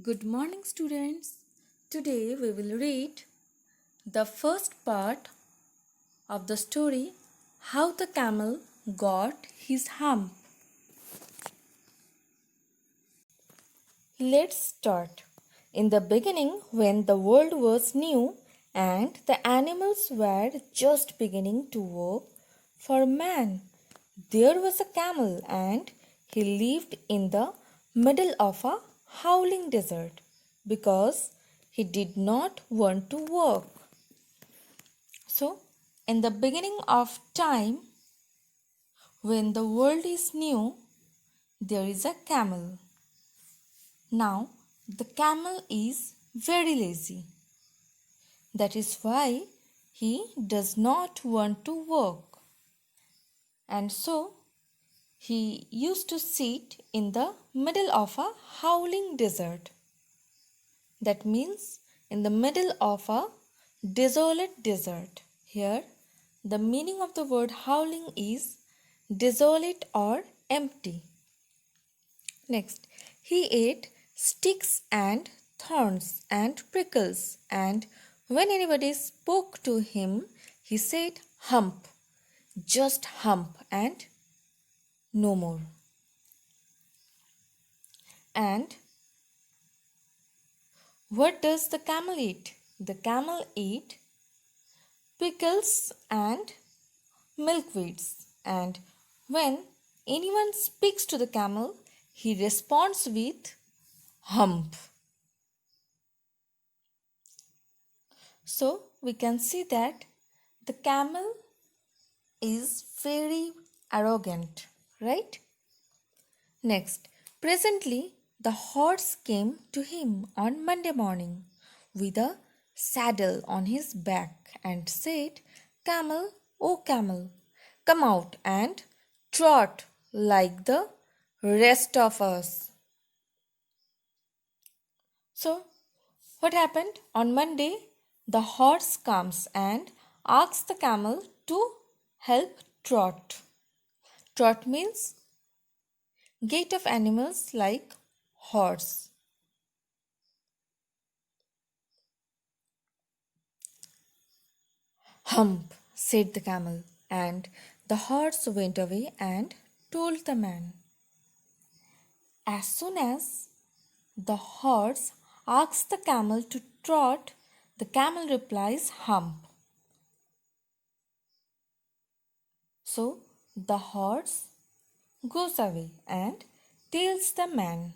Good morning, students. Today we will read the first part of the story How the Camel Got His Hump. Let's start. In the beginning, when the world was new and the animals were just beginning to work for man, there was a camel and he lived in the middle of a howling desert because he did not want to work. So, in the beginning of time, when the world is new, there is a camel. Now, the camel is very lazy. That is why he does not want to work. And so, he used to sit in the middle of a howling desert. That means in the middle of a desolate desert. Here, the meaning of the word howling is desolate or empty. Next, he ate sticks and thorns and prickles, and when anybody spoke to him, he said, "Hump, just hump, and no more." And what does the camel eat? The camel eat pickles and milkweeds, and when anyone speaks to the camel, he responds with hump. So we can see that the camel is very arrogant, right? Next, presently the horse came to him on Monday morning with a saddle on his back and said, "Camel, oh camel, come out and trot like the rest of us." So, what happened? On Monday, the horse comes and asks the camel to help trot. Trot means gait of animals like horse. "Hump," said the camel, and the horse went away and told the man. As soon as the horse asks the camel to trot, the camel replies, "Hump." So the horse goes away and tells the man.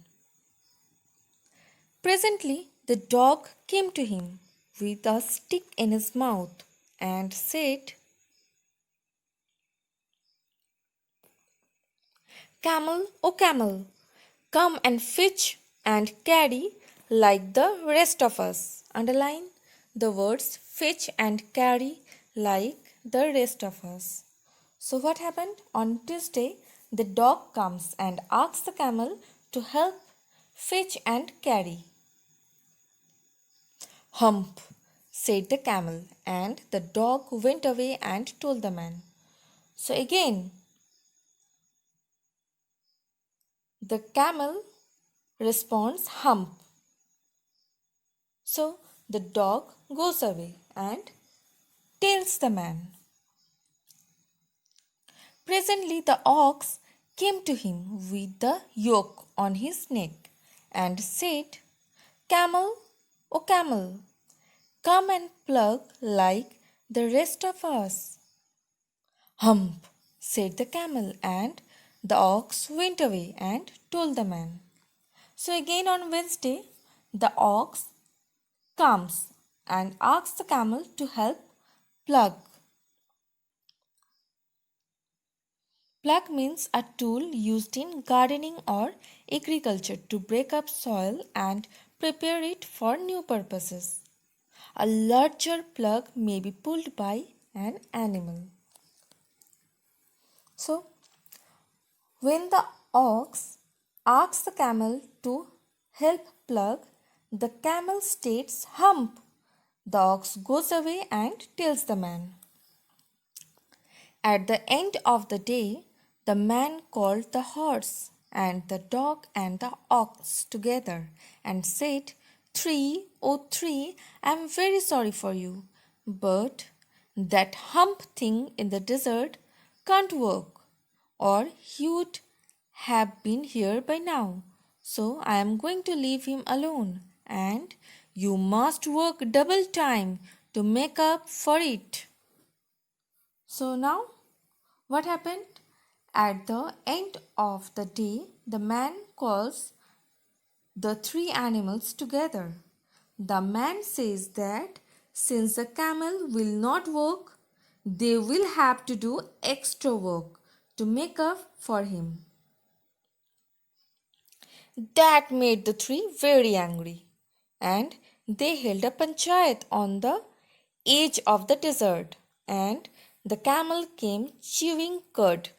Presently, the dog came to him with a stick in his mouth and said, "Camel, oh camel, come and fetch and carry like the rest of us." Underline the words fetch and carry like the rest of us. So, what happened? On Tuesday, the dog comes and asks the camel to help fetch and carry. "Hump," said the camel, and the dog went away and told the man. So, again, the camel responds, "Hump." So, the dog goes away and tells the man. Presently, the ox came to him with the yoke on his neck and said, "Camel, oh camel, come and plug like the rest of us." "Hump," said the camel, and the ox went away and told the man. So again on Wednesday, the ox comes and asks the camel to help plug. Plug means a tool used in gardening or agriculture to break up soil and prepare it for new purposes. A larger plug may be pulled by an animal. So, when the ox asks the camel to help plug, the camel states "hump." The ox goes away and tells the man. At the end of the day, the man called the horse and the dog and the ox together and said, "Three, oh three, I am very sorry for you, but that hump thing in the desert can't work, or he would have been here by now. So I am going to leave him alone, and you must work double time to make up for it." So now, what happened? At the end of the day, the man calls the three animals together. The man says that since the camel will not work, they will have to do extra work to make up for him. That made the three very angry, and they held a panchayat on the edge of the desert, and the camel came chewing cud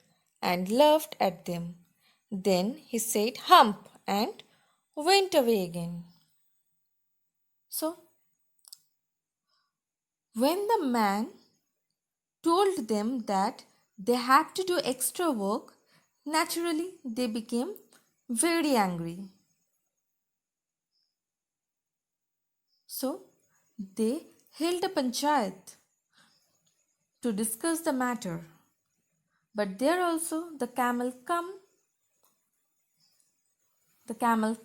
and laughed at them. Then he said hump and went away again. So, when the man told them that they had to do extra work, naturally they became very angry. So, they held a panchayat to discuss the matter. But there also the camel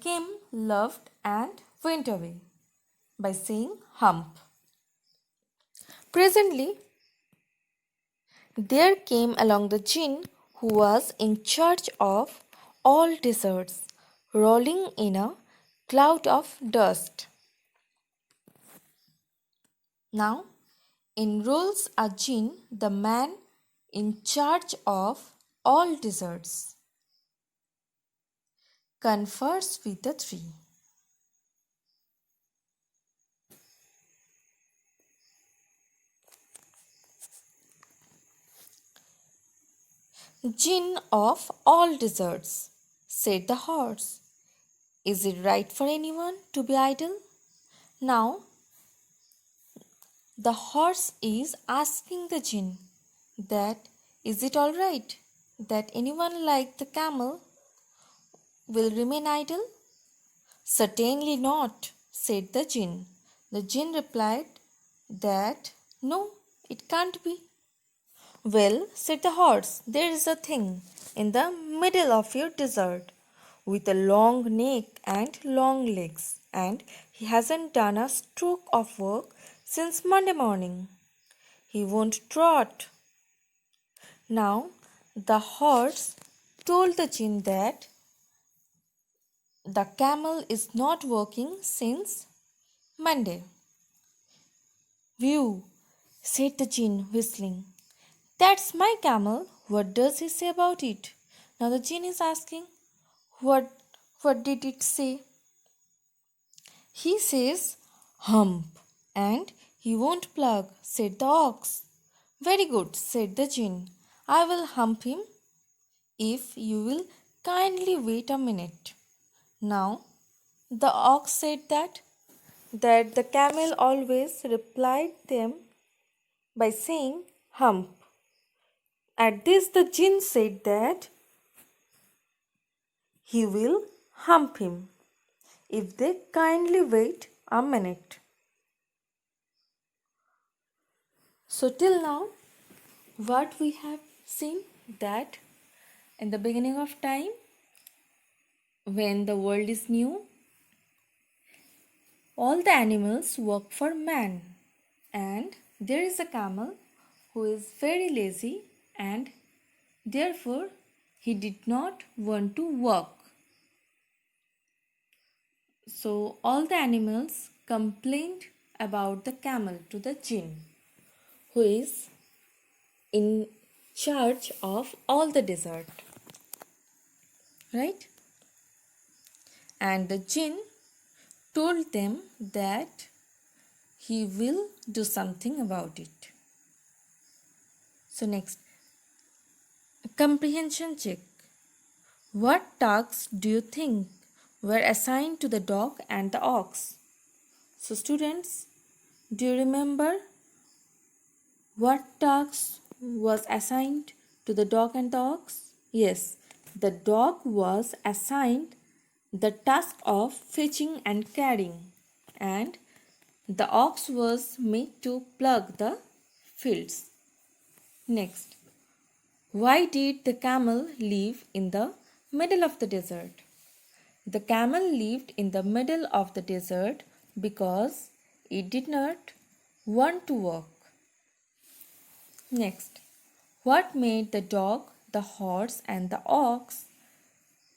came, laughed and went away by saying hump. Presently, there came along the jinn who was in charge of all deserts, rolling in a cloud of dust. Now, enrolls a jinn, the man in charge of all deserts, confers with the three. "Jinn of all deserts," said the horse, "is it right for anyone to be idle?" Now, the horse is asking the jinn that is it all right that anyone like the camel will remain idle? "Certainly not," said the jinn. The jinn replied that no, it can't be. "Well," said the horse, "there is a thing in the middle of your desert with a long neck and long legs, and he hasn't done a stroke of work since Monday morning. He won't trot." Now, the horse told the jinn that the camel is not working since Monday. "Whew," said the jinn, whistling. "That's my camel. What does he say about it?" Now the jinn is asking, What what did it say? "He says hump, and he won't plug," said the ox. "Very good," said the jinn. "I will hump him if you will kindly wait a minute." Now the ox said that the camel always replied them by saying hump. At this the jinn said that he will hump him if they kindly wait a minute. So till now, what we have seen that in the beginning of time, when the world is new, all the animals work for man, and there is a camel who is very lazy, and therefore he did not want to work. So all the animals complained about the camel to the jinn, who is in charge of all the desert. Right? And the jinn told them that he will do something about it. So next, comprehension check. What tasks do you think were assigned to the dog and the ox? So students, do you remember what tasks was assigned to the dog and the ox? Yes, The dog was assigned the task of fetching and carrying, and the ox was made to plug the fields. Next, why did the camel live in the middle of the desert? The camel lived in the middle of the desert because it did not want to walk. Next, what made the dog, the horse, and the ox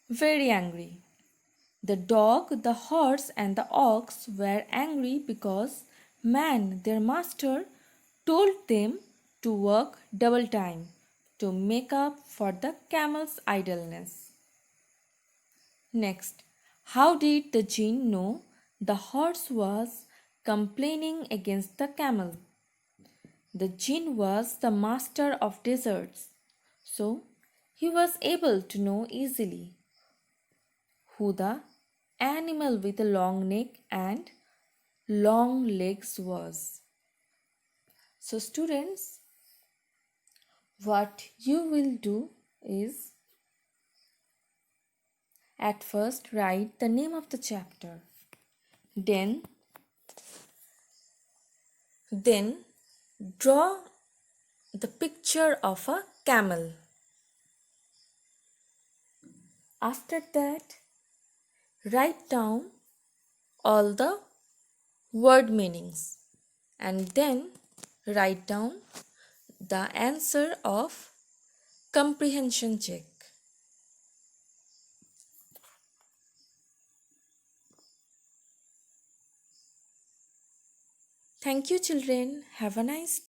very angry? The dog, the horse, and the ox were angry because man, their master, told them to work double time to make up for the camel's idleness. Next, how did the jinn know the horse was complaining against the camel? The jinn was the master of deserts, so he was able to know easily who the animal with a long neck and long legs was. So, students, what you will do is at first write the name of the chapter, then draw the picture of a camel. After that, write down all the word meanings and then write down the answer of comprehension check. Thank you, children. Have a nice day.